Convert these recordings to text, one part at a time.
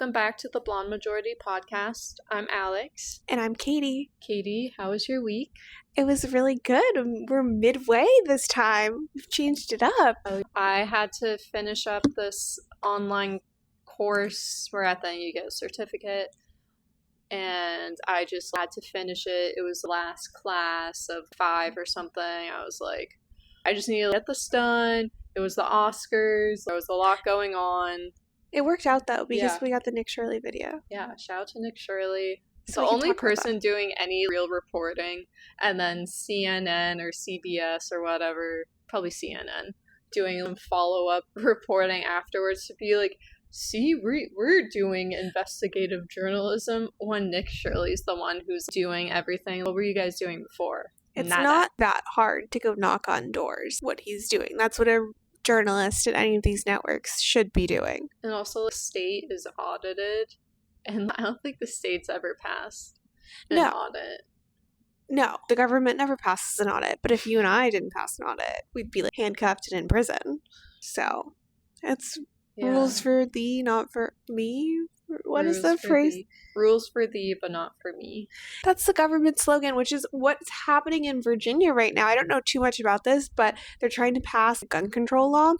Welcome back to the Blonde Majority podcast. I'm Alex. And I'm Katie. Katie, how was your week? It was really good. We're midway this time. We've changed it up. I had to finish up this online course where at the end you get a certificate. And I just had to finish it. It was the last class of 5 or something. I was like, I just need to get this done. It was the Oscars. There was a lot going on. It worked out, though, because we got the Nick Shirley video. Yeah, shout out to Nick Shirley. So the only person doing any real reporting, and then CNN or CBS or whatever, probably CNN, doing some follow-up reporting afterwards to be like, see, we're doing investigative journalism when Nick Shirley's the one who's doing everything. What were you guys doing before? It's not that hard to go knock on doors, what he's doing. That's what a journalist at any of these networks should be doing. And also the state is audited, and I don't think the state's ever passed an audit. No, the government never passes an audit, but if you and I didn't pass an audit, we'd be like handcuffed and in prison. So it's rules for thee, not for me. What is the phrase? Rules for thee, but not for me. That's the government slogan, which is what's happening in Virginia right now. I don't know too much about this, but they're trying to pass a gun control law.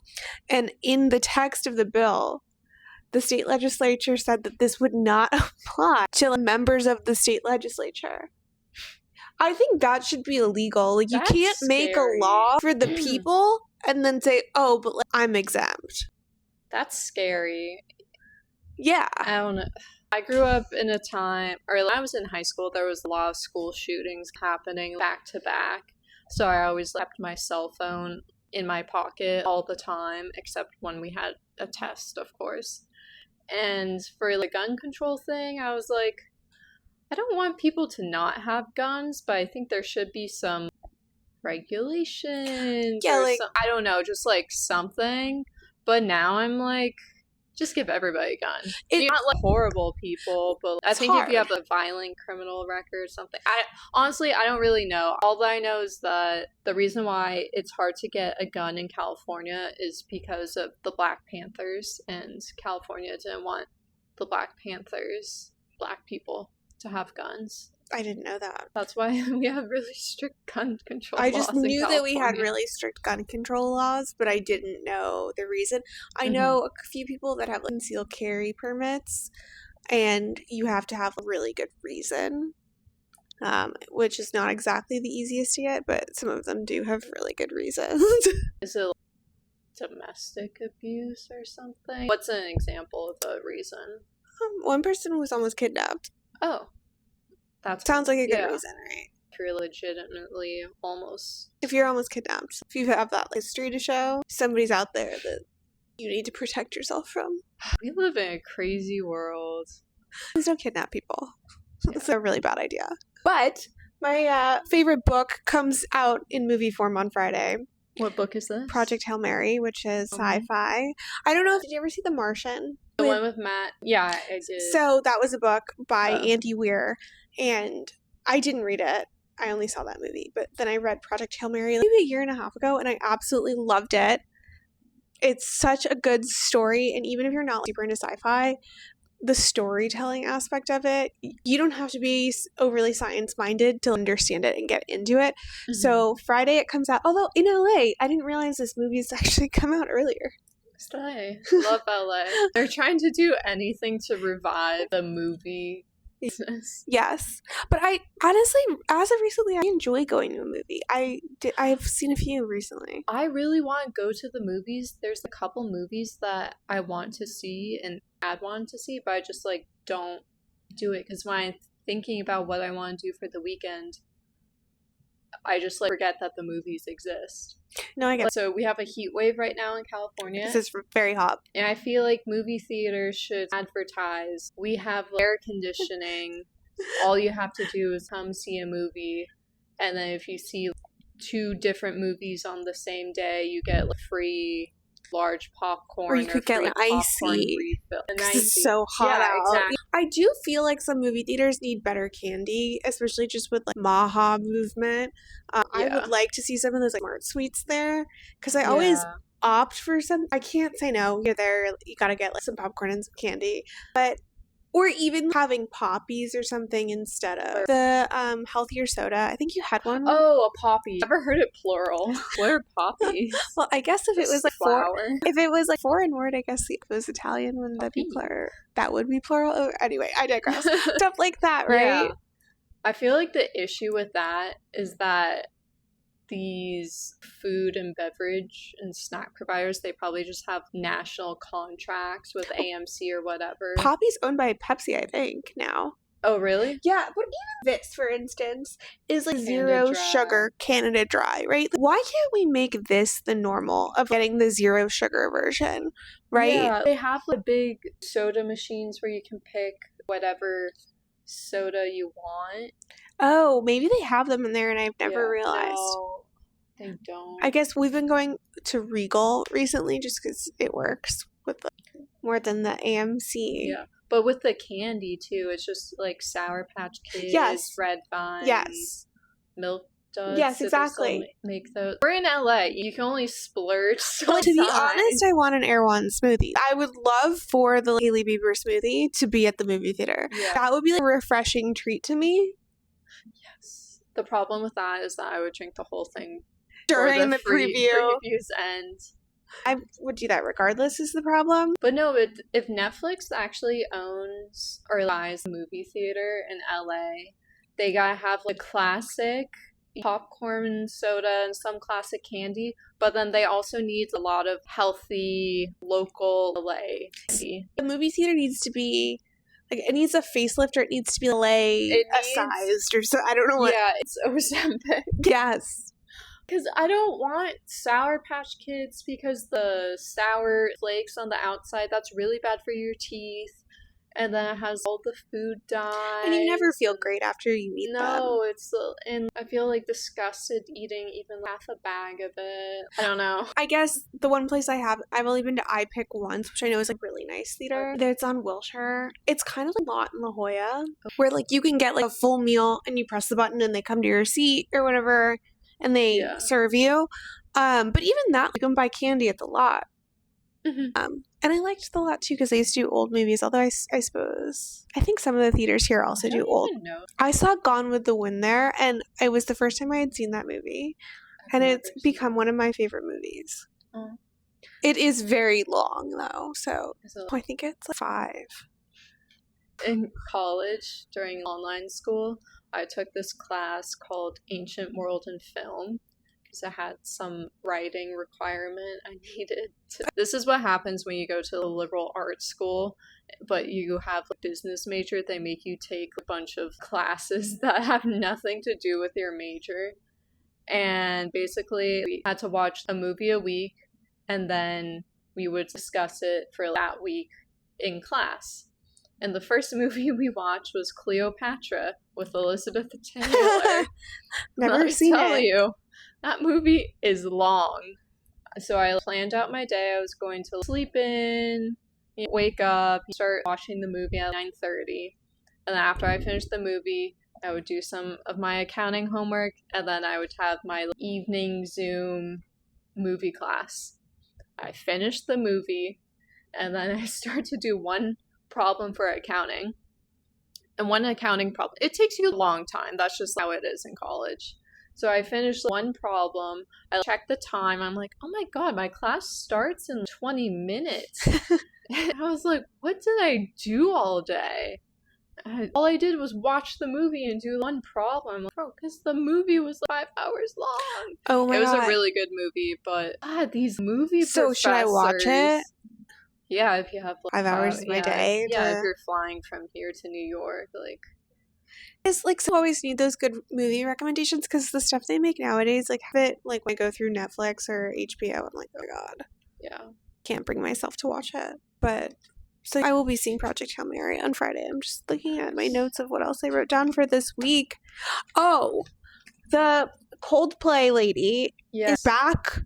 And in the text of the bill, the state legislature said that this would not apply to members of the state legislature. I think that should be illegal. Like, you can't make a law for the people and then say, oh, but I'm exempt. That's scary. Yeah. I don't know. I grew up in a time, or when I was in high school, there was a lot of school shootings happening back to back. So I always left my cell phone in my pocket all the time, except when we had a test, of course. And for the gun control thing, I was like, I don't want people to not have guns, but I think there should be some regulations. Yeah, I don't know, just something. But now I'm like, just give everybody a gun. You're not horrible people, but I think if you have a violent criminal record or something. Honestly, I don't really know. All that I know is that the reason why it's hard to get a gun in California is because of the Black Panthers, and California didn't want the Black Panthers, black people, to have guns. I didn't know that. That's why we have really strict gun control laws. I just knew that we had really strict gun control laws, but I didn't know the reason. I know a few people that have concealed carry permits, and you have to have a really good reason, which is not exactly the easiest to get, but some of them do have really good reasons. Is it domestic abuse or something? What's an example of a reason? One person was almost kidnapped. Oh. That sounds like a good reason, right? If you're legitimately almost... If you're almost kidnapped, if you have that history to show, somebody's out there that you need to protect yourself from. We live in a crazy world. Please don't kidnap people. It's a really bad idea. But my favorite book comes out in movie form on Friday. What book is this? Project Hail Mary, which is sci-fi. I don't know if... Did you ever see The Martian? The one with Matt? Yeah, I did. So that was a book by Andy Weir, and I didn't read it. I only saw that movie. But then I read Project Hail Mary maybe a year and a half ago, and I absolutely loved it. It's such a good story, and even if you're not super into sci-fi, the storytelling aspect of it, you don't have to be overly science-minded to understand it and get into it. So Friday it comes out, although in LA, I didn't realize this movie's actually come out earlier. I love LA. They're trying to do anything to revive the movie business. Yes. But I honestly, as of recently, I enjoy going to a movie. I've seen a few recently. I really want to go to the movies. There's a couple movies that I want to see and I'd want to see, but I just don't do it because when I'm thinking about what I want to do for the weekend, I just forget that the movies exist. No, I get it. So we have a heat wave right now in California. This is very hot. And I feel like movie theaters should advertise. We have air conditioning. All you have to do is come see a movie. And then if you see 2 different movies on the same day, you get free large popcorn. Or you could get an icy. Because it's so hot out. Exactly. I do feel like some movie theaters need better candy, especially just with Maha movement. I would like to see some of those Smart Sweets there, because I always opt for some. I can't say no. You're there, you gotta get some popcorn and some candy. But Or even having poppies or something instead of the healthier soda. I think you had one. Oh, a poppy. Never heard it plural. What are poppies? Well, I guess if it was like flower. If it was like foreign word, I guess if it was Italian, wouldn't that be plural? That would be plural. Oh, anyway, I digress. Stuff like that, right? Yeah. I feel like the issue with that is that these food and beverage and snack providers, they probably just have national contracts with AMC or whatever. Poppy's owned by Pepsi, I think, now. Oh, really? Yeah, but even this, for instance, is like zero sugar Canada Dry, right? Why can't we make this the normal of getting the zero sugar version, right? Yeah, they have like big soda machines where you can pick whatever soda you want. Oh, maybe they have them in there and I've never realized. No, they don't. I guess we've been going to Regal recently just because it works with more than the AMC. Yeah. But with the candy, too, it's just like Sour Patch Kids, Red Vines, Milk Duds. Yes, exactly. Make those. We're in LA. You can only splurge so much. To be honest, I want an Erewhon smoothie. I would love for the Hailey Bieber smoothie to be at the movie theater. Yeah. That would be like a refreshing treat to me. Yes. The problem with that is that I would drink the whole thing during the previews end. I would do that regardless is the problem. But no, if Netflix actually owns or buys the movie theater in LA, they gotta have like classic popcorn, soda, and some classic candy. But then they also need a lot of healthy local LA candy. The movie theater needs to be like, it needs a facelift or it needs to be LA-sized or so. I don't know what. Yeah, it's Ozempic. Yes. Because I don't want Sour Patch Kids because the sour flakes on the outside, that's really bad for your teeth. And then it has all the food dyes. And you never feel great after you eat them. No, and I feel like disgusted eating even half a bag of it. I don't know. I guess the one place I've only been to iPick once, which I know is like a really nice theater. It's on Wilshire. It's kind of like a lot in La Jolla, where like you can get like a full meal and you press the button and they come to your seat or whatever. And they serve you. But even that, you can buy candy at the lot. Mm-hmm. And I liked the lot too because they used to do old movies. Although I suppose I think some of the theaters here also do old. I saw Gone with the Wind there, and it was the first time I had seen that movie, and it's become one of my favorite movies. Oh. It is very long though, so I think it's like 5. In college, during online school, I took this class called Ancient World in Film because I had some writing requirement I needed to. This is what happens when you go to a liberal arts school, but you have a business major. They make you take a bunch of classes that have nothing to do with your major. And basically, we had to watch a movie a week, and then we would discuss it for that week in class. And the first movie we watched was Cleopatra with Elizabeth Taylor. Never seen it. I tell you, that movie is long. So I planned out my day. I was going to sleep in, wake up, start watching the movie at 9:30. And then after I finished the movie, I would do some of my accounting homework, and then I would have my evening Zoom movie class. I finished the movie, and then I start to do one problem for accounting. And one accounting problem, it takes you a long time. That's just how it is in college. So I finished one problem. I checked the time. I'm like, oh my god, my class starts in 20 minutes. And I was like, what did I do all day? All I did was watch the movie and do one problem. Because the movie was 5 hours long. Oh my god. It was a really good movie, but these movie professors... So should I watch it? Yeah, if you have 5 hours of my day. Yeah, if you're flying from here to New York, like... It's like, so I always need those good movie recommendations because the stuff they make nowadays, like, have it, like, when I go through Netflix or HBO, I'm like, oh god. Yeah. Can't bring myself to watch it. But, so I will be seeing Project Hail Mary on Friday. I'm just looking at my notes of what else I wrote down for this week. Oh, the Coldplay lady is back.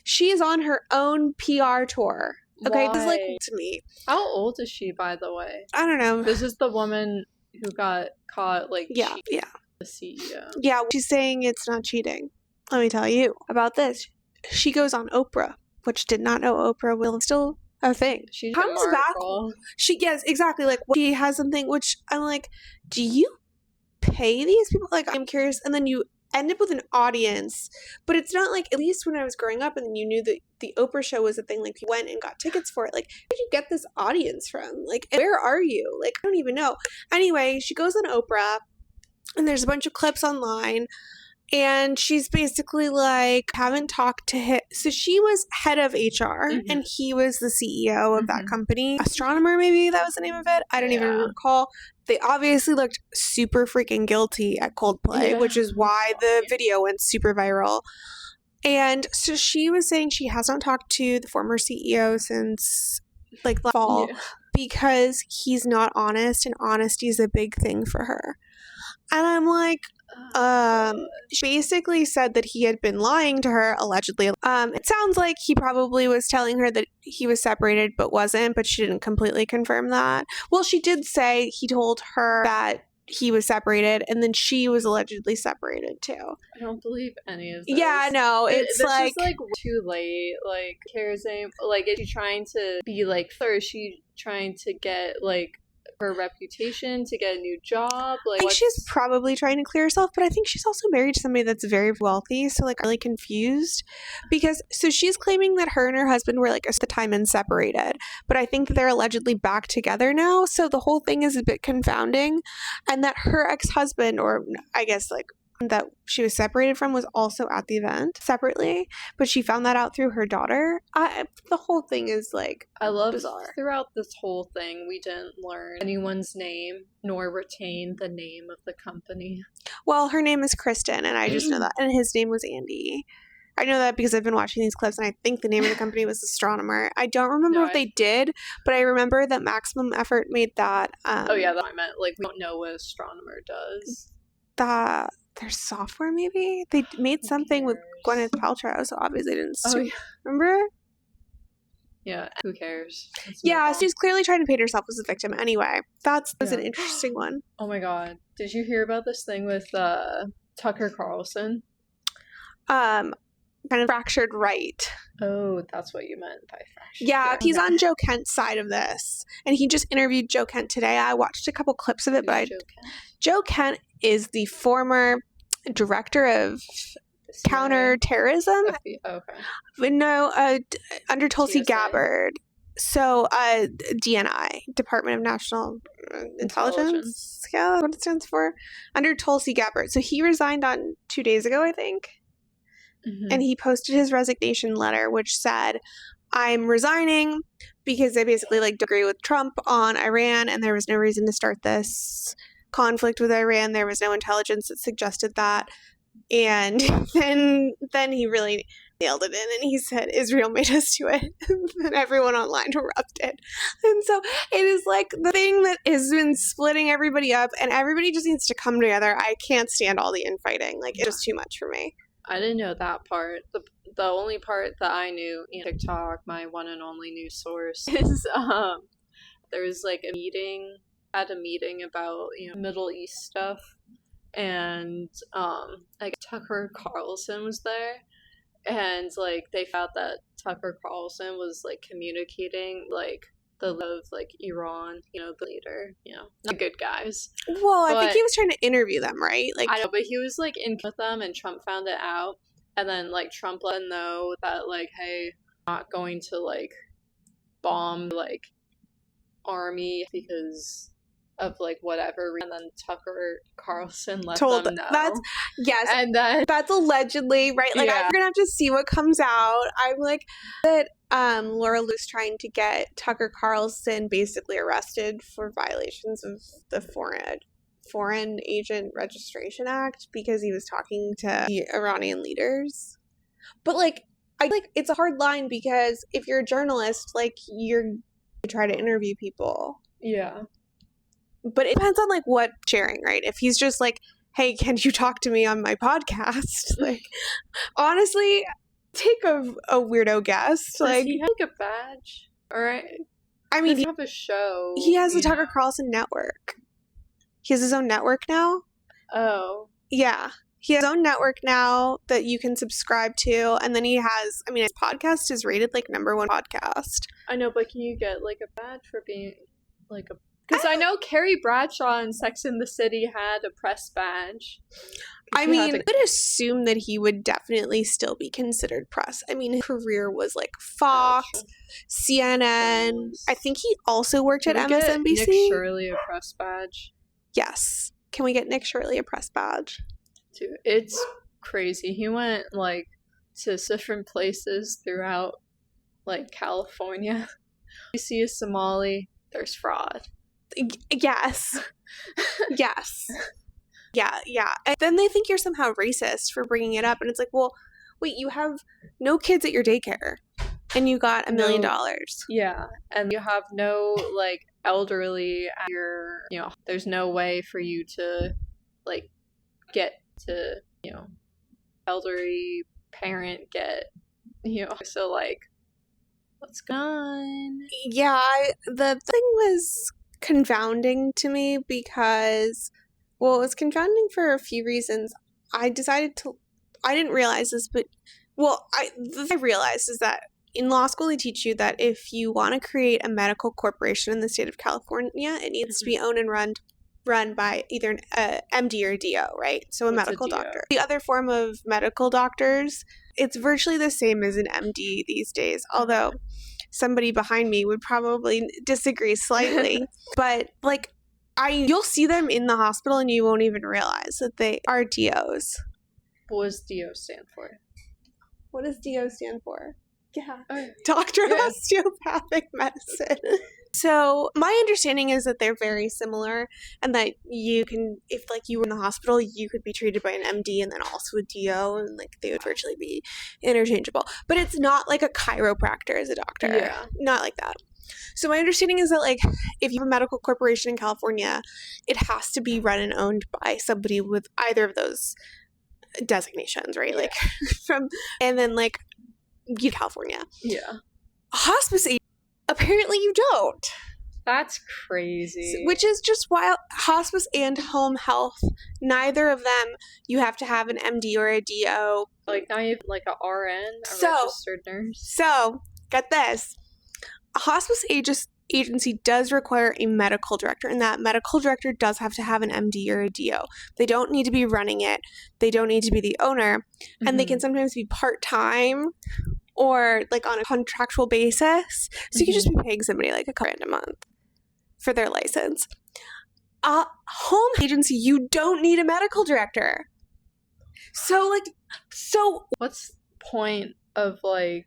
She is on her own PR tour. Okay, this is like to me. How old is she, by the way? I don't know. This is the woman who got caught, like, cheating the CEO. Yeah, she's saying it's not cheating. Let me tell you about this. She goes on Oprah, which did not know Oprah will still a thing. She comes back. Yes, exactly. Like, she has something, which I'm like, do you pay these people? Like, I'm curious. And then you end up with an audience, but it's not like, at least when I was growing up and you knew that the Oprah show was a thing, like, you went and got tickets for it. Like, where did you get this audience from? Like, where are you? Like, I don't even know. Anyway, she goes on Oprah, and there's a bunch of clips online. And she's basically like, haven't talked to him. So she was head of HR, and he was the CEO of that company. Astronomer, maybe that was the name of it. I don't even recall. They obviously looked super freaking guilty at Coldplay, which is why the video went super viral. And so she was saying she hasn't talked to the former CEO since like last fall because he's not honest, and honesty is a big thing for her. And I'm like, she basically said that he had been lying to her, allegedly. It sounds like he probably was telling her that he was separated but wasn't, but she didn't completely confirm that. Well, she did say he told her that he was separated, and then she was allegedly separated too. I don't believe any of this. Yeah, no, it's this like... is like too late. Like, Kara's name, like, is she trying to be like, or is she trying to get like her reputation to get a new job? Like, I think she's probably trying to clear herself, but I think she's also married to somebody that's very wealthy, so like really confused, because so she's claiming that her and her husband were like at the time and separated, but I think that they're allegedly back together now, so the whole thing is a bit confounding, and that her ex-husband, or I guess like that she was separated from, was also at the event separately, but she found that out through her daughter. The whole thing is like, I love bizarre. Throughout this whole thing, we didn't learn anyone's name nor retain the name of the company. Well, her name is Kristin, and I just know that, and his name was Andy. I know that because I've been watching these clips, and I think the name of the company was Astronomer. I don't remember if they did, but I remember that Maximum Effort made that. Oh yeah, that I meant. Like, we don't know what Astronomer does. Their software, maybe? They made something with Gwyneth Paltrow, so obviously didn't remember? Yeah, who cares? Yeah, she's clearly trying to paint herself as a victim. Anyway, that was an interesting one. Oh my god. Did you hear about this thing with Tucker Carlson? Kind of fractured right. Oh, that's what you meant by fractured. Yeah, he's on Joe Kent's side of this, and he just interviewed Joe Kent today. I watched a couple clips of it, but Joe Kent is the former director of counterterrorism. Okay. No, under Tulsi Gabbard. So, DNI, Department of National Intelligence. Yeah, what it stands for. Under Tulsi Gabbard. So he resigned on 2 days ago, I think. And he posted his resignation letter, which said, I'm resigning because I basically agree with Trump on Iran, and there was no reason to start this conflict with Iran. There was no intelligence that suggested that. And then he really nailed it in, and he said, Israel made us do it. And everyone online erupted. And so it is like the thing that has been splitting everybody up, and everybody just needs to come together. I can't stand all the infighting. It's just too much for me. I didn't know that part. The only part that I knew, TikTok, my one and only news source, is there was a meeting about Middle East stuff, and Tucker Carlson was there, and they found that Tucker Carlson was communicating the of Iran, the leader, not good guys. Well, I think he was trying to interview them, right? I know, but he was in with them, and Trump found it out, and then Trump let them know that hey, I'm not going to bomb army because of whatever, and then Tucker Carlson let them know. And then that's allegedly, right? We're gonna have to see what comes out. I'm that Laura Lu's trying to get Tucker Carlson basically arrested for violations of the Foreign Agent Registration Act because he was talking to the Iranian leaders. But it's a hard line because if you're a journalist, you try to interview people. Yeah. But it depends on what sharing, right? If he's just hey, can you talk to me on my podcast? Honestly, take a weirdo guest. Does he have a badge? Alright. I mean, he have a show. He has the Tucker Carlson network. He has his own network now. Oh. Yeah. He has his own network now that you can subscribe to, and then he has, I mean, his podcast is rated like #1 podcast. I know, but can you get like a badge for being like a... Because I know Carrie Bradshaw in Sex and the City had a press badge. I mean, I would assume that he would definitely still be considered press. I mean, his career was like Fox, CNN. I think he also worked at MSNBC. Nick Shirley a press badge? Yes. Can we get Nick Shirley a press badge? Dude, it's crazy. He went like to different places throughout like California. You see a Somali, there's fraud. Yes. Yes. Yeah. And then they think you're somehow racist for bringing it up. And it's like, well, wait, you have no kids at your daycare and you got $1 million. Yeah. And you have no like elderly at your, there's no way for you to like get to, elderly parent get, so like, what's going on? Yeah. The thing was confounding to me because, well, it was confounding for a few reasons. I didn't realize this, but, well, the thing I realized is that in law school, they teach you that if you want to create a medical corporation in the state of California, it needs to be owned and run by either an MD or a DO, right? So a medical doctor. The other form of medical doctors, it's virtually the same as an MD these days, although somebody behind me would probably disagree slightly. But like, you'll see them in the hospital and you won't even realize that they are DOs. What does DO stand for? What does DO stand for? Yeah. Doctor of Osteopathic Medicine. So my understanding is that they're very similar and that you can, if like you were in the hospital, you could be treated by an MD and then also a DO and like they would virtually be interchangeable. But it's not like a chiropractor as a doctor. Yeah. Not like that. So my understanding is that like if you have a medical corporation in California, it has to be run and owned by somebody with either of those designations, right? Yeah. Like and then like California. Yeah. Hospice, apparently you don't. That's crazy. Which is just wild. Hospice and home health, neither of them, you have to have an MD or a DO. Like now you have like a RN, registered nurse. So, get this. A hospice agency does require a medical director, and that medical director does have to have an MD or a DO. They don't need to be running it. They don't need to be the owner. And they can sometimes be part-time or like on a contractual basis. So you can just be paying somebody like $1,000 a month for their license. Home agency, you don't need a medical director. So what's the point of like,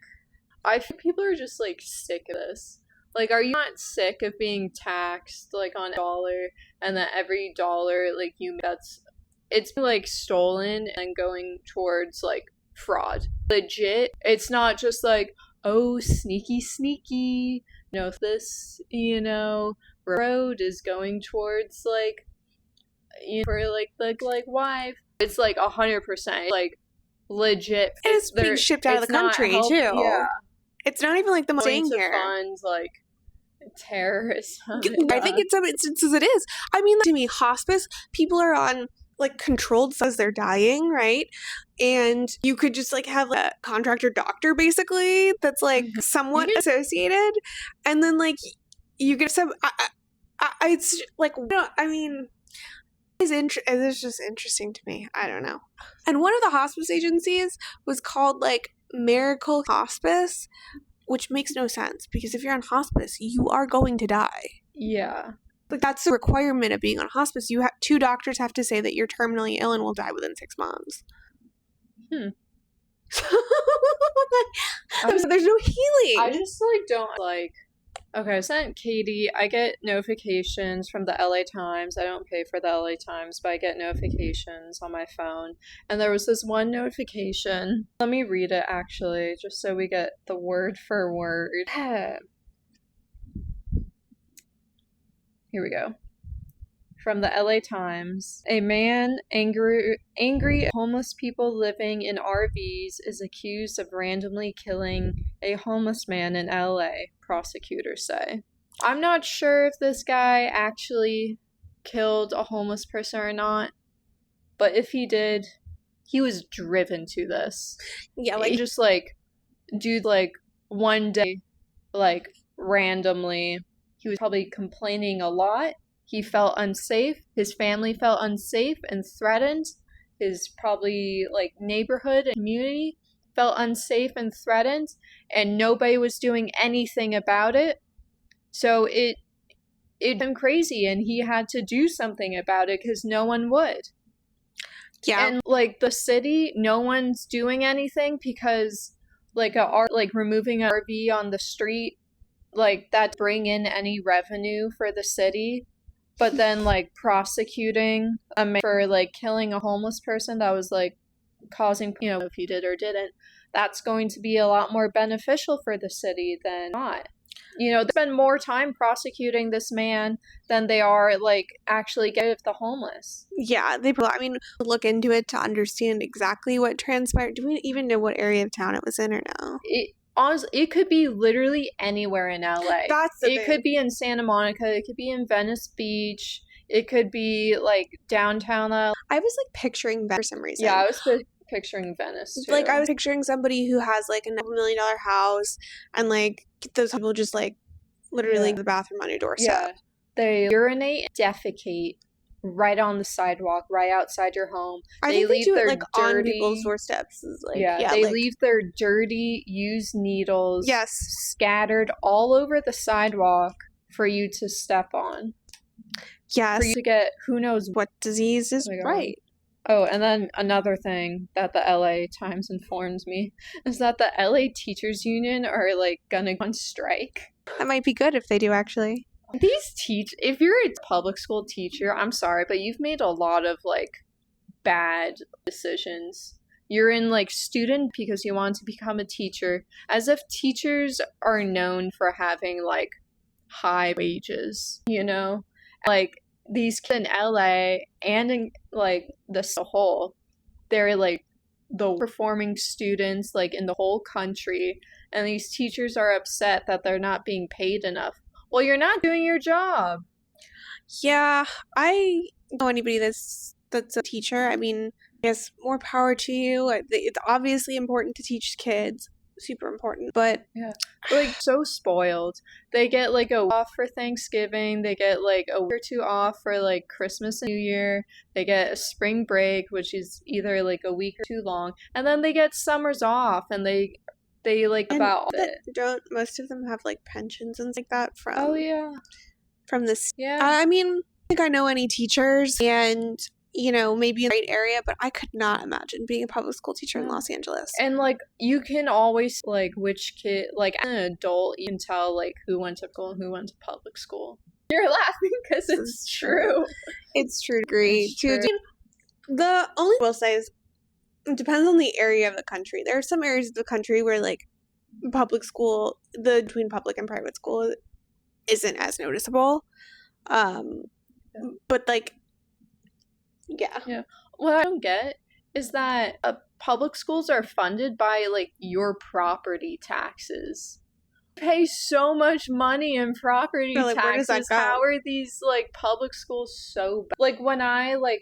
I think people are just like sick of this. Like, are you not sick of being taxed like on a dollar and that every dollar like it's like stolen and going towards like fraud? Legit, it's not just like, oh, sneaky, this, road is going towards like, for like the wife. It's like 100% like legit. And it's being shipped out of the country too. Yeah. It's not even like the staying here. Fund like terrorism. I think in some instances it is. I mean, to me, hospice, people are on like controlled as they're dying, right? And you could just like have a contractor doctor basically that's like somewhat associated, and then like you get some. It's like, I mean, it's just interesting to me. I don't know. And one of the hospice agencies was called like Miracle Hospice, which makes no sense because if you're on hospice, you are going to die. Yeah. Like that's the requirement of being on hospice. You have 2 doctors have to say that you're terminally ill and will die within 6 months. So there's no healing. I just like don't like. Okay, I sent Katie. I get notifications from the LA Times. I don't pay for the LA Times, but I get notifications on my phone. And there was this one notification. Let me read it actually, just so we get the word for word. Here we go. From the LA Times. A man angry at homeless people living in RVs is accused of randomly killing a homeless man in LA, prosecutors say. I'm not sure if this guy actually killed a homeless person or not, but if he did, he was driven to this. Yeah, like, just, like, dude, like, one day, like, randomly, he was probably complaining a lot. He felt unsafe. His family felt unsafe and threatened. His probably, like, neighborhood and community felt unsafe and threatened, and nobody was doing anything about it. So it made him crazy, and he had to do something about it because no one would. Yeah. And, like, the city, no one's doing anything because, like, removing an RV on the street, like, that bring in any revenue for the city. But then, like, prosecuting a man for, like, killing a homeless person that was, like, causing, you know, if he did or didn't, that's going to be a lot more beneficial for the city than not. You know, they spend more time prosecuting this man than they are, like, actually get at the homeless. Yeah, I mean, look into it to understand exactly what transpired. Do we even know what area of town it was in or no? Honestly, it could be literally anywhere in LA. That's the thing. It could be in Santa Monica. It could be in Venice Beach. It could be, like, downtown LA. I was, like, picturing Venice for some reason. Yeah, I was picturing Venice, too. Like, I was picturing somebody who has, like, a $1 million house, and, like, those people just, like, literally the bathroom on your doorstep. Yeah. They urinate and defecate right on the sidewalk, right outside your home. They leave their like, dirty, on people's doorsteps. Like, they leave their dirty, used needles scattered all over the sidewalk for you to step on. Yes. For you to get who knows what disease is right. Oh, and then another thing that the LA Times informs me is that the LA Teachers Union are, like, gonna go on strike. That might be good if they do, actually. If you're a public school teacher, I'm sorry, but you've made a lot of, like, bad decisions. You're in, like, student because you want to become a teacher, as if teachers are known for having, like, high wages, you know? Like, these kids in LA and in, like, the whole, they're, like, the performing students, like, in the whole country, and these teachers are upset that they're not being paid enough. Well, you're not doing your job. Yeah, I know anybody that's a teacher. I mean, I guess more power to you. It's obviously important to teach kids. Super important, but like, so spoiled. They get, like, a week off for Thanksgiving. They get, like, a week or two off for, like, Christmas and New Year. They get a spring break, which is either, like, a week or too long, and then they get summers off, and they like, about it. Don't most of them have, like, pensions and things like that from? Oh yeah, from this. Yeah, I mean, I don't think I know any teachers, and, you know, maybe in the right area, but I could not imagine being a public school teacher in Los Angeles. And, like, you can always, like, which kid, like, as an adult, you can tell, like, who went to school and who went to public school. You're laughing because it's true. It's true. Agree. The only thing I will say is, it depends on the area of the country. There are some areas of the country where, like, public school, between public and private school isn't as noticeable. But, like, yeah. What I don't get is that public schools are funded by, like, your property taxes. You pay so much money in property taxes. Where does that go? How are these, like, public schools so bad? Like, when I, like,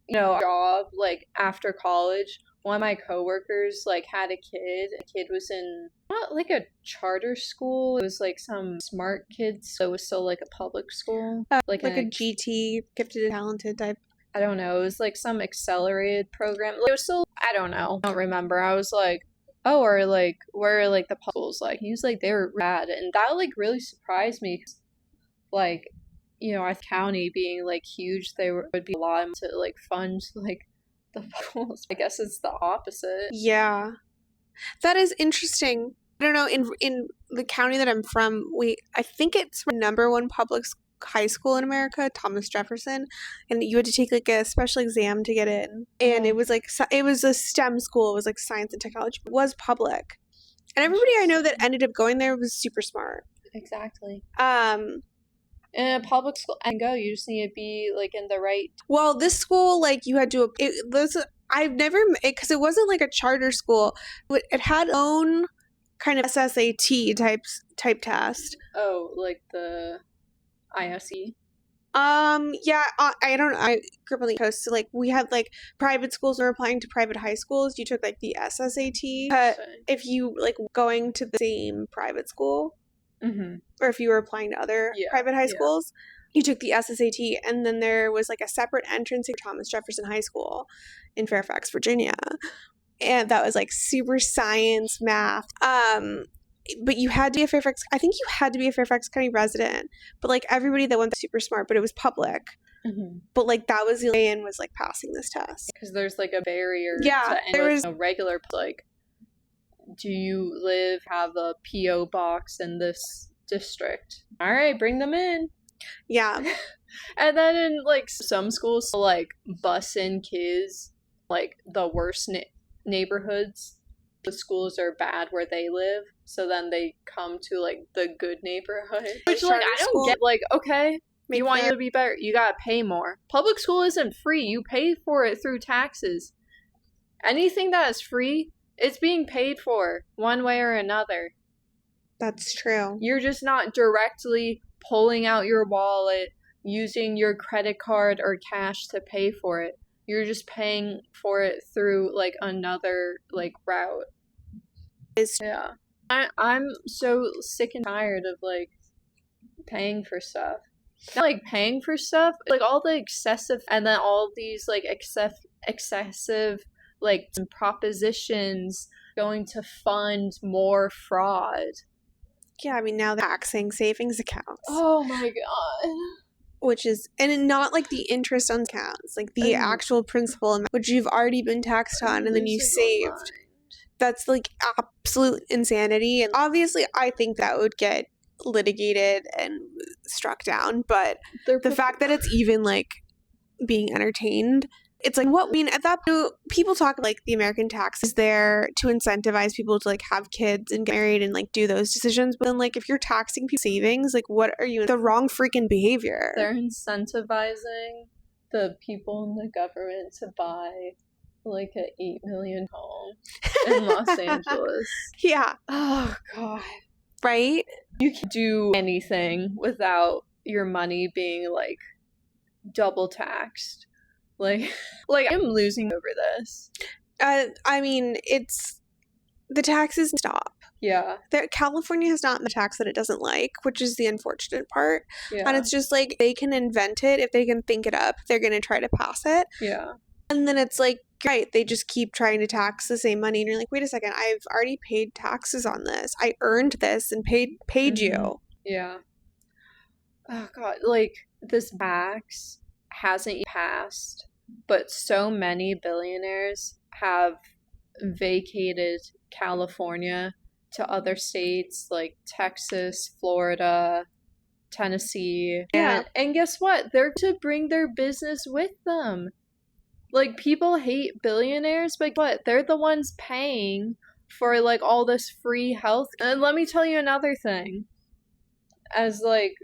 you know, job, like, after college, one of my coworkers, like, had a kid. The kid was in, not, like, a charter school. It was, like, some smart kids, so it was still, like, a public school. Like a GT, gifted and talented type. I don't know. It was, like, some accelerated program. It was still, I don't know. I don't remember. I was like, oh, or, like, where are, like, the public schools like? He was like, they were bad. And that, like, really surprised me. Like, you know, County being, like, huge, would be a lot to, like, fund, like, the schools. I guess it's the opposite. Yeah. That is interesting. I don't know, in the county that I'm from, I think it's number one public high school in America, Thomas Jefferson, and you had to take, like, a special exam to get in. And it was, like, it was a STEM school. It was, like, science and technology. It was public. And everybody I know that ended up going there was super smart. Exactly. In a public school, you just need to be, like, in the right. Well, this school, like, you had to. I've never, because it wasn't, like, a charter school. It had its own kind of SSAT type test. Oh, like the ISE. Yeah, I don't know. I grew up on the coast, so like we had like private schools were applying to private high schools. You took like the SSAT. But if you like going to the same private school, or if you were applying to other private high schools, you took the SSAT, and then there was like a separate entrance to Thomas Jefferson High School in Fairfax, Virginia, and that was like super science, math. But you had to be a Fairfax. I think you had to be a Fairfax County resident. But like everybody that went there super smart, but it was public. But like that was the way in was like passing this test. Because there's like a barrier. Yeah, there was no regular like. Do you have a P.O. box in this district? All right, bring them in. Yeah. And then in like some schools, like bus in kids, like the worst neighborhoods. The schools are bad where they live, so then they come to like the good neighborhood. Which like I don't get. Like, okay, you want you to be better, you gotta pay more. Public school isn't free. You pay for it through taxes. Anything that is free, it's being paid for one way or another. That's true. You're just not directly pulling out your wallet, using your credit card or cash to pay for it. You're just paying for it through like another like route. Yeah. I'm so sick and tired of like paying for stuff. Not like paying for stuff, like all the excessive, and then all these like excessive like propositions going to fund more fraud. Yeah, I mean now they're taxing savings accounts. Oh my god. Which is, and not like the interest on accounts, like the actual principal amount, which you've already been taxed on and then you saved. That's like absolute insanity. And obviously I think that would get litigated and struck down, but the fact that it's even like being entertained, it's like, what, I mean, at that point, people talk like the American tax is there to incentivize people to like have kids and get married and like do those decisions. But then like if you're taxing people's savings, like what are you, the wrong freaking behavior? They're incentivizing the people in the government to buy like an 8 million home in Los Angeles. Yeah. Oh god. Right? You can do anything without your money being like double taxed. Like I'm losing over this. I mean, it's the taxes stop. Yeah. California has not the tax that it doesn't like, which is the unfortunate part. Yeah. And it's just like they can invent it. If they can think it up, they're going to try to pass it. Yeah. And then it's like, right, they just keep trying to tax the same money. And you're like, wait a second, I've already paid taxes on this. I earned this and paid you. Yeah. Oh, God. Like, this tax hasn't passed, but so many billionaires have vacated California to other states like Texas, Florida, Tennessee. Yeah. And guess what? They're to bring their business with them. Like, people hate billionaires, but what? They're the ones paying for, like, all this free health. And let me tell you another thing. As, like,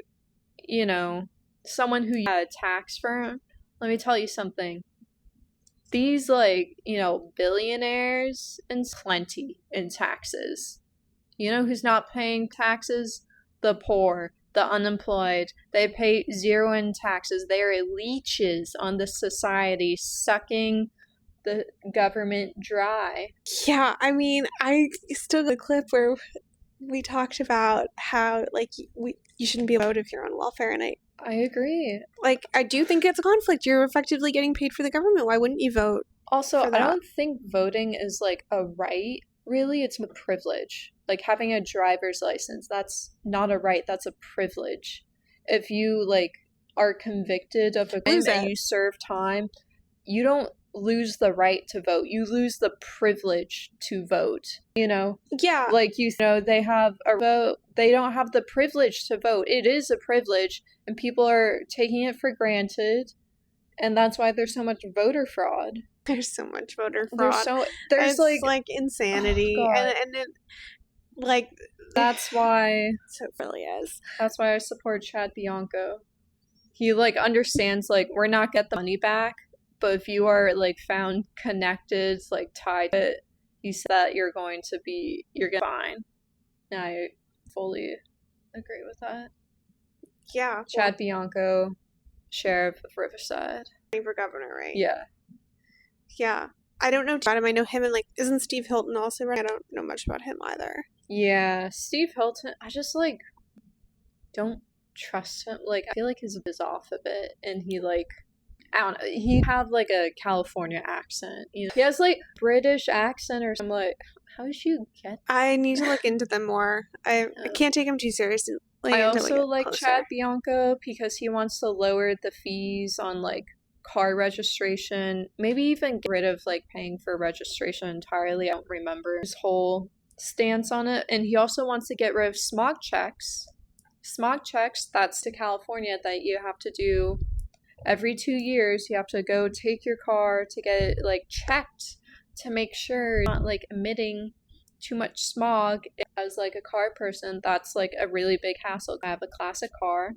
you know, someone who had a tax firm, let me tell you something. These, like, you know, billionaires and plenty in taxes. You know who's not paying taxes? The poor. The unemployed. They pay zero in taxes. They are leeches on the society, sucking the government dry. Yeah, I mean, I still got a clip where we talked about how, like, you shouldn't be vote if you're on welfare, and I agree. Like, I do think it's a conflict. You're effectively getting paid for the government. Why wouldn't you vote? Also, I don't think voting is, like, a right. Really, it's a privilege. Like, having a driver's license, that's not a right, that's a privilege. If you, like, are convicted of a crime and you serve time, you don't lose the right to vote. You lose the privilege to vote, you know? Yeah. Like, you know, they have a vote. They don't have the privilege to vote. It is a privilege, and people are taking it for granted, and that's why there's so much voter fraud. There's so much voter fraud. There's like insanity. Oh, and it, like, that's why so it really is. That's why I support Chad Bianco. He, like, understands, like, we're not get the money back, but if you are, like, found connected, like, tied to it, he said that you're going to be fine. And I fully agree with that. Yeah. Chad Bianco, sheriff of Riverside. For governor, right? Yeah. Yeah. I don't know about him. I know him and, like, isn't Steve Hilton also running? I don't know much about him either. Yeah, Steve Hilton, I just, like, don't trust him. Like, I feel like his is off a bit, and he, like, I don't know, he have, like, a California accent. You know? He has, like, British accent or something. Like, how did you get that? I need to look into them more. I can't take him too seriously. I also like Chad Bianco because he wants to lower the fees on, like, car registration. Maybe even get rid of, like, paying for registration entirely. I don't remember his whole stance on it. And he also wants to get rid of smog checks. Smog checks, that's to California, that you have to do every 2 years. You have to go take your car to get it, like, checked to make sure you're not, like, emitting too much smog. As, like, a car person, that's, like, a really big hassle. I have a classic car.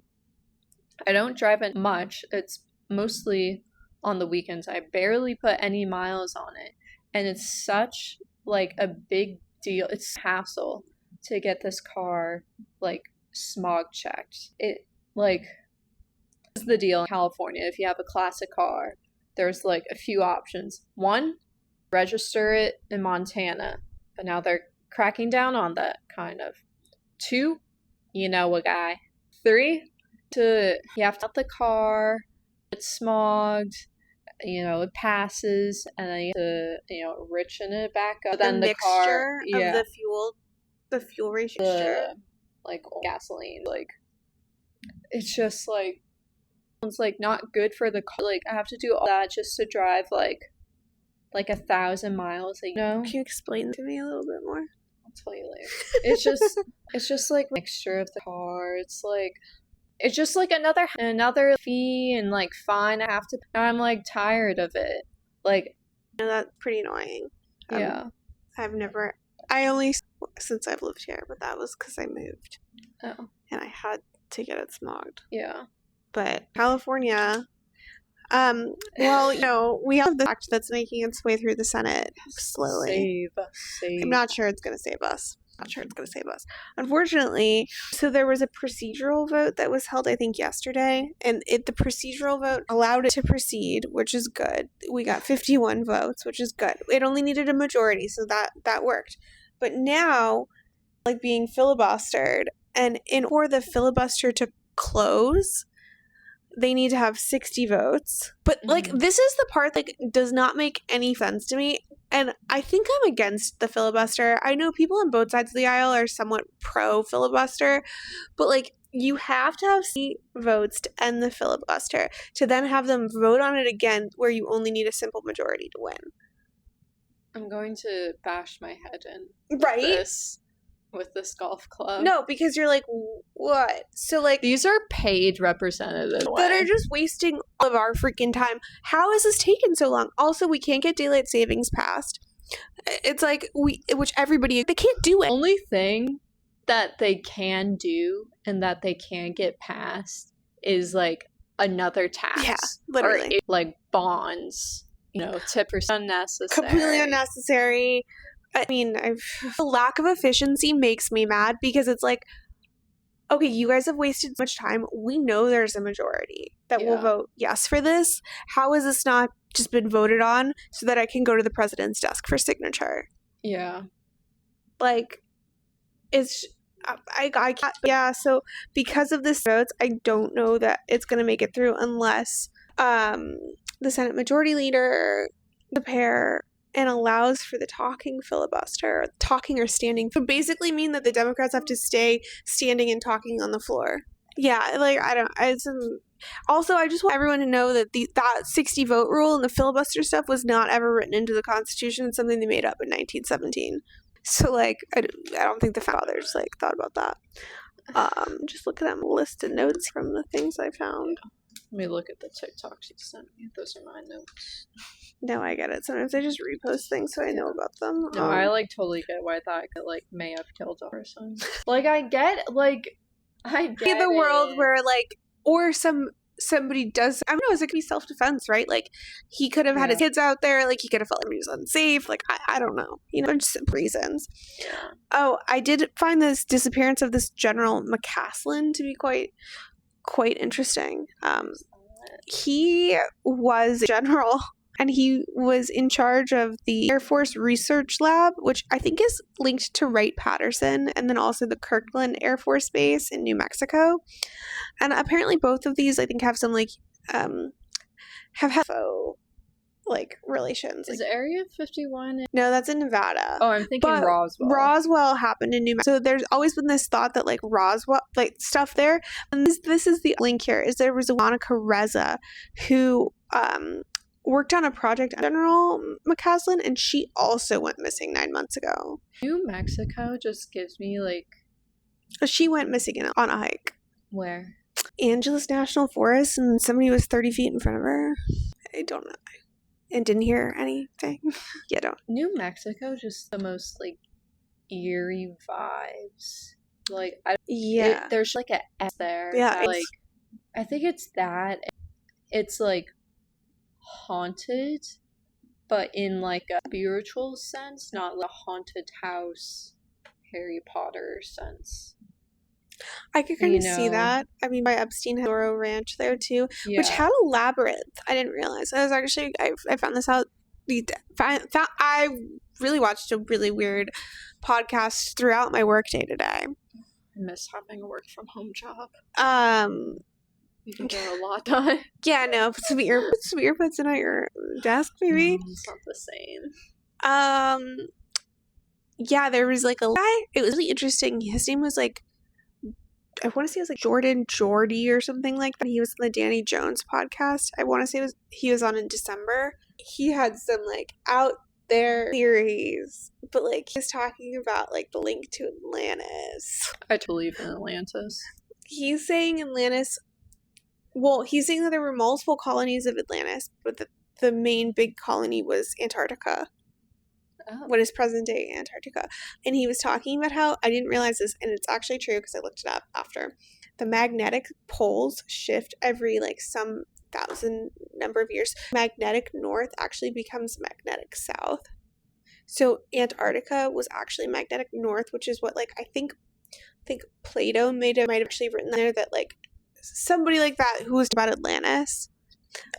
I don't drive it much. It's mostly on the weekends. I barely put any miles on it. And it's such, like, a big deal. It's a hassle to get this car, like, smog checked. It, like, is the deal in California. If you have a classic car, there's, like, a few options. One, register it in Montana. But now they're cracking down on that, kind of. 2, you know a guy. 3, you have to have the car, it's smogged, you know, it passes, and then you have to, you know, richen it back up. Then the car, of the fuel ratio, like, gasoline, like, it's just, like, it's, like, not good for the car. Like, I have to do all that just to drive, like 1,000 miles, like, you know? Can you explain to me a little bit more? I'll tell you later. It's just like a mixture of the car. It's just like another fee and, like, fine I have to. Now I'm, like, tired of it. Like, you know, that's pretty annoying. Yeah. I only since I've lived here, but that was because I moved. Oh. And I had to get it smogged. Yeah. But California. Well, you know, we have the act that's making its way through the Senate slowly. Save. I'm not sure it's going to save us. Unfortunately, so there was a procedural vote that was held, I think, yesterday, and the procedural vote allowed it to proceed, which is good. We got 51 votes, which is good. It only needed a majority, so that worked. But now, like, being filibustered, and for the filibuster to close, they need to have 60 votes. But, like, this is the part that does not make any sense to me. And I think I'm against the filibuster. I know people on both sides of the aisle are somewhat pro-filibuster. But, like, you have to have 60 votes to end the filibuster. To then have them vote on it again where you only need a simple majority to win. I'm going to bash my head in. Right? With this golf club. No, because you're like, what? So, like, these are paid representatives that are just wasting all of our freaking time. How has this taken so long? Also, we can't get daylight savings passed. It's like they can't do it. The only thing that they can do and that they can get passed is, like, another tax. Yeah, literally. Or, like, bonds. You know, unnecessary. Completely unnecessary. I mean, the lack of efficiency makes me mad because it's like, okay, you guys have wasted so much time. We know there's a majority that will vote yes for this. How has this not just been voted on so that I can go to the president's desk for signature? Yeah. Like, it's, I can't, yeah, so because of this votes, I don't know that it's going to make it through unless the Senate Majority Leader, the pair, and allows for the talking filibuster, talking or standing. It would basically mean that the Democrats have to stay standing and talking on the floor. Yeah, like, also, I just want everyone to know that that 60 vote rule and the filibuster stuff was not ever written into the Constitution. It's something they made up in 1917. So, like, I don't think the fathers, like, thought about that. Just look at that list of notes from the things I found. Let me look at the TikToks you sent me. Those are my notes. No, I get it. Sometimes I just repost things so I know about them. No, I, like, totally get why that, like, may have killed a person. Like, I get the world where, like, or somebody does, I don't know, it could be self-defense, right? Like, he could have had his kids out there, like, he could have felt like he was unsafe, like, I don't know, you know, just simple reasons. Yeah. Oh, I did find this disappearance of this General McCaslin to be quite interesting. He was a general, and he was in charge of the Air Force Research Lab, which I think is linked to Wright-Patterson, and then also the Kirkland Air Force Base in New Mexico. And apparently both of these, I think, have some, like, have had like relations. Is Area 51 No, that's in Nevada. Oh, I'm thinking Roswell. Roswell happened in New Mexico. So there's always been this thought that, like, Roswell, like, stuff there. And this is the link here, is there was a Monica Reza who worked on a project on General McCaslin, and she also went missing 9 months ago. New Mexico just gives me, like... She went missing on a hike. Where? Angeles National Forest, and somebody was 30 feet in front of her. I don't know. And didn't hear anything. Yeah, don't. New Mexico, just the most, like, eerie vibes. Like, there's, like, a S there. Yeah. That, like, I think it's that. It's, like, haunted, but in, like, a spiritual sense, not like a haunted house, Harry Potter sense. I could kind of see that. I mean, by Epstein had Zorro Ranch there too, which had a labyrinth. I didn't realize. I was actually, I found this out. I really watched a really weird podcast throughout my workday today. I miss having a work from home job. You can get a lot done. Yeah, no, put some earbuds in at your desk, maybe. It's not the same. Yeah, there was like a guy. It was really interesting. His name was like, I want to say it was like Jordan Jordy or something like that. He was on the Danny Jones podcast. I want to say he was on in December. He had some like out there theories, but like he was talking about like the link to Atlantis. I believe in Atlantis. He's saying Atlantis. Well, he's saying that there were multiple colonies of Atlantis, but the main big colony was Antarctica. Oh. What is present-day Antarctica. And he was talking about how, I didn't realize this, and it's actually true because I looked it up after, the magnetic poles shift every, like, some thousand number of years. Magnetic north actually becomes magnetic south. So Antarctica was actually magnetic north, which is what, like, I think Plato might have actually written there that, like, somebody like that who was about Atlantis.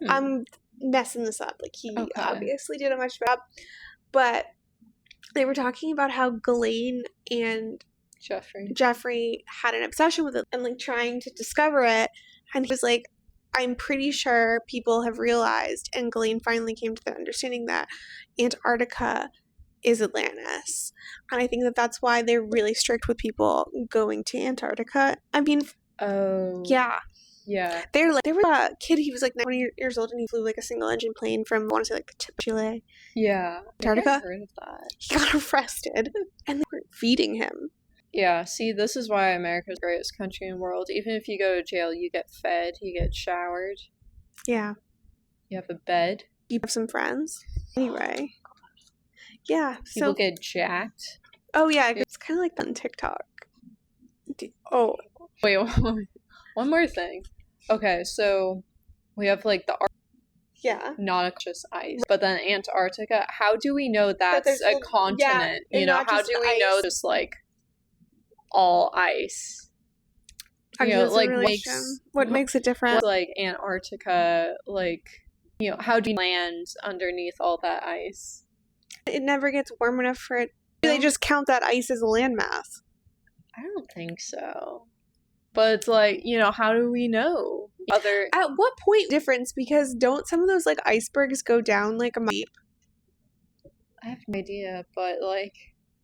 I'm messing this up. Like, he obviously did a much job. But they were talking about how Ghislaine and Jeffrey had an obsession with it and, like, trying to discover it. And he was like, I'm pretty sure people have realized, and Ghislaine finally came to the understanding that Antarctica is Atlantis. And I think that that's why they're really strict with people going to Antarctica. I mean, yeah. Yeah. There was a kid, he was like 20 years old, and he flew like a single engine plane from, I want to say, like the tip of Chile. Yeah. Antarctica. I've heard of that. He got arrested, and they weren't feeding him. Yeah, see, this is why America's the greatest country in the world. Even if you go to jail, you get fed, you get showered. Yeah. You have a bed. You have some friends. Anyway. Yeah. People get jacked. Oh, yeah. It's kind of like on TikTok. Wait, one more thing. Okay, so we have, like, the not just ice, but then Antarctica. How do we know that's a continent? Yeah, you know, how do we know just, like, all ice? You know, like, what makes it different? Like, Antarctica, like, you know, how do you land underneath all that ice? It never gets warm enough for it. They just count that ice as a landmass. I don't think so. But it's like, you know, how do we know? At what point difference? Because don't some of those, like, icebergs go down like a mile? I have no idea, but, like...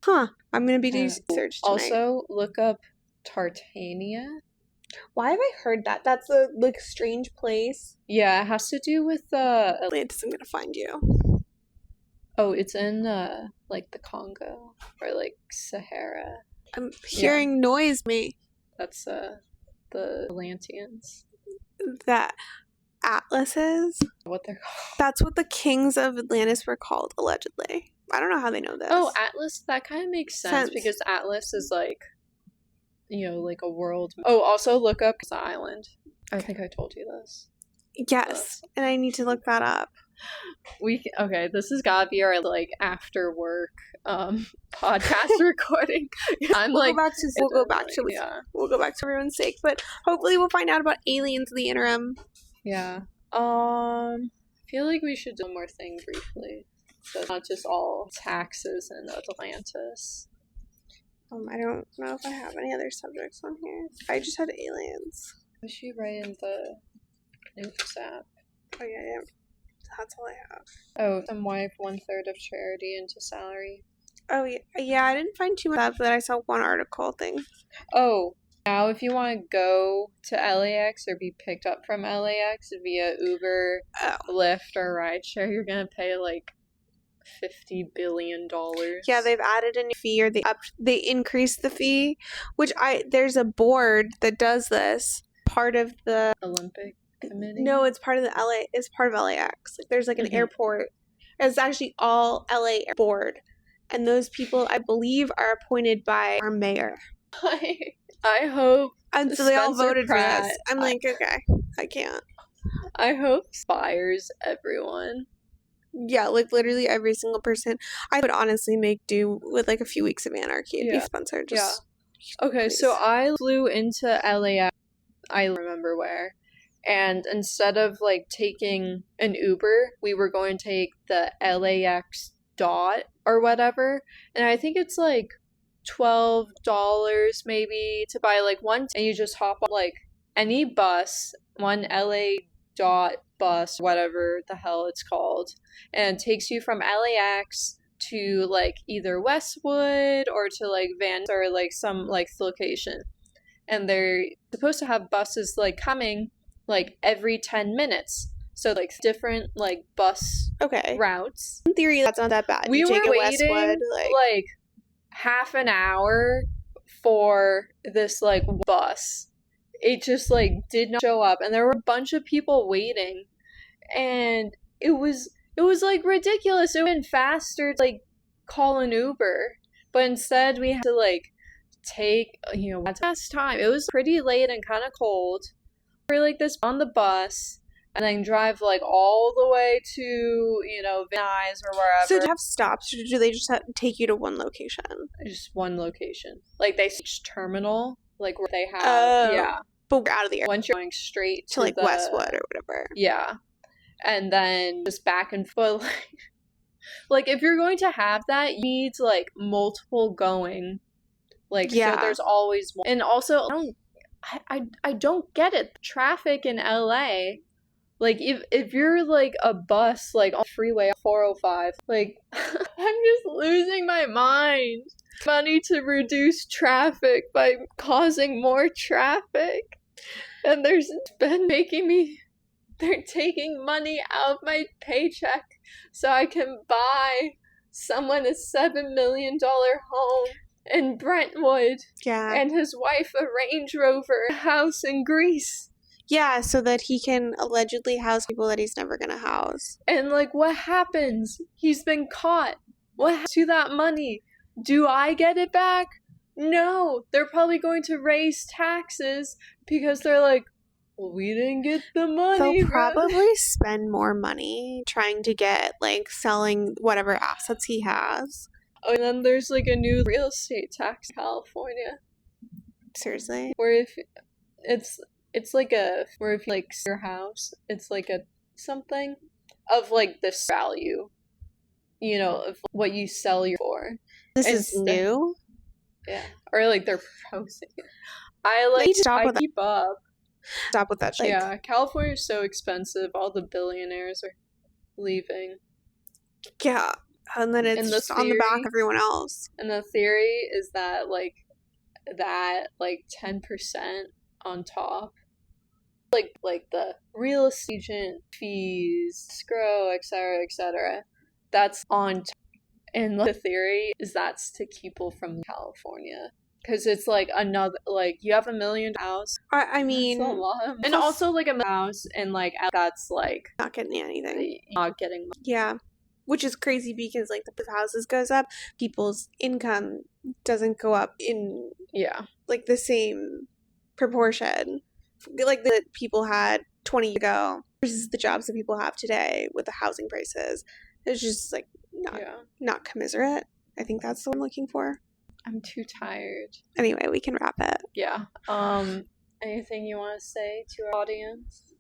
I'm going to be doing research tonight. Also, look up Tartania. Why have I heard that? That's a, like, strange place. Yeah, it has to do with Atlantis, I'm going to find you. Oh, it's in, like, the Congo. Or, like, Sahara. I'm hearing noise, me. That's, the Atlanteans. That Atlases? What they're called. That's what the kings of Atlantis were called, allegedly. I don't know how they know this. Oh, Atlas, that kind of makes sense because Atlas is, like, you know, like a world. Oh, also look up the island. I think I told you this. Yes, and I need to look that up. Okay, this has gotta be our, like, after work podcast recording. We'll go back to everyone's sake, but hopefully we'll find out about aliens in the interim. Yeah. I feel like we should do one more thing briefly. So it's not just all taxes in Atlantis. I don't know if I have any other subjects on here. I just had aliens. Was she right in the notes app? Oh, yeah. That's all I have. Oh, some wife 1/3 of charity into salary. Oh, yeah. I didn't find too much of that, but I saw one article thing. Oh, now if you want to go to LAX or be picked up from LAX via Uber, Lyft, or rideshare, you're going to pay like $50 billion. Yeah, they've added a new fee, or they increased the fee, which there's a board that does this. Part of the Olympic committee? No, it's part of it's part of LAX. Like, there's like an airport. It's actually all LA board. And those people, I believe, are appointed by our mayor. I hope. And so they all voted for this. I'm like, okay, I can't. I hope fires everyone. Yeah, like literally every single person. I would honestly make do with like a few weeks of anarchy and be sponsored. Okay, please. So I flew into LAX. I remember where. And instead of like taking an Uber, we were going to take the LAX dot or whatever. And I think it's like $12 maybe to buy like one. And you just hop on like any bus, one LA dot bus, whatever the hell it's called. And it takes you from LAX to like either Westwood or to like Van or like some like location. And they're supposed to have buses like coming like every 10 minutes. So like different like bus routes. In theory, that's not that bad. We were waiting Westwood, like half an hour for this like bus. It just like did not show up, and there were a bunch of people waiting, and it was like ridiculous. It would have been faster to like call an Uber, but instead we had to like take, last time. It was pretty late and kind of cold. We were like this on the bus and then drive like all the way to, Van Nuys or wherever. So do you have stops, or do they just take you to one location? Just one location. Like they each terminal, like where they have, But we're out of the air. Once you're going straight to like Westwood or whatever. Yeah. And then just back and forth. Like if you're going to have that, you need like multiple going. Like, so there's always one. And also, I don't get it. Traffic in LA, like, if you're, like, a bus, like, on freeway 405, like, I'm just losing my mind. Money to reduce traffic by causing more traffic. And they're taking money out of my paycheck so I can buy someone a $7 million home in Brentwood. Yeah. And his wife a Range Rover, a house in Greece. Yeah, so that he can allegedly house people that he's never gonna house. And like, what happens? He's been caught. What happens to that money? Do I get it back? No. They're probably going to raise taxes because they're like, well, we didn't get the money. They'll probably spend more money trying to get, like, selling whatever assets he has. Oh, and then there's, like, a new real estate tax in California. Seriously? Where if it's like where if you, like, sell your house, it's like a something of, like, this value, of what you sell your for. This is new? Yeah. Or, like, they're proposing it. I keep up. Stop with that shit. Yeah, California's so expensive. All the billionaires are leaving. Yeah. And then it's just on the back of everyone else. And the theory is that, like 10% on top, like the real estate agent fees, escrow, etc., that's on top. And the theory is that's to keep people from California. Because it's like another, like, you have $1 million house. I mean, that's a lot. And also, like, a house, and, like, that's, like, not getting anything. Not getting money. Yeah. Which is crazy because, like, the houses goes up, people's income doesn't go up in, like, the same proportion. Like, that people had 20 years ago versus the jobs that people have today with the housing prices. It's just, like, not commiserate. I think that's what I'm looking for. I'm too tired. Anyway, we can wrap it. Yeah. Anything you want to say to our audience?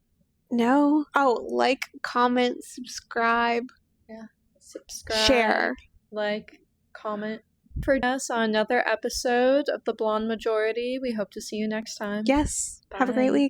No. Oh, like, comment, subscribe. Yeah. Subscribe. Share. Like, comment. For us on another episode of The Blonde Majority. We hope to see you next time. Yes. Bye. Have a great week.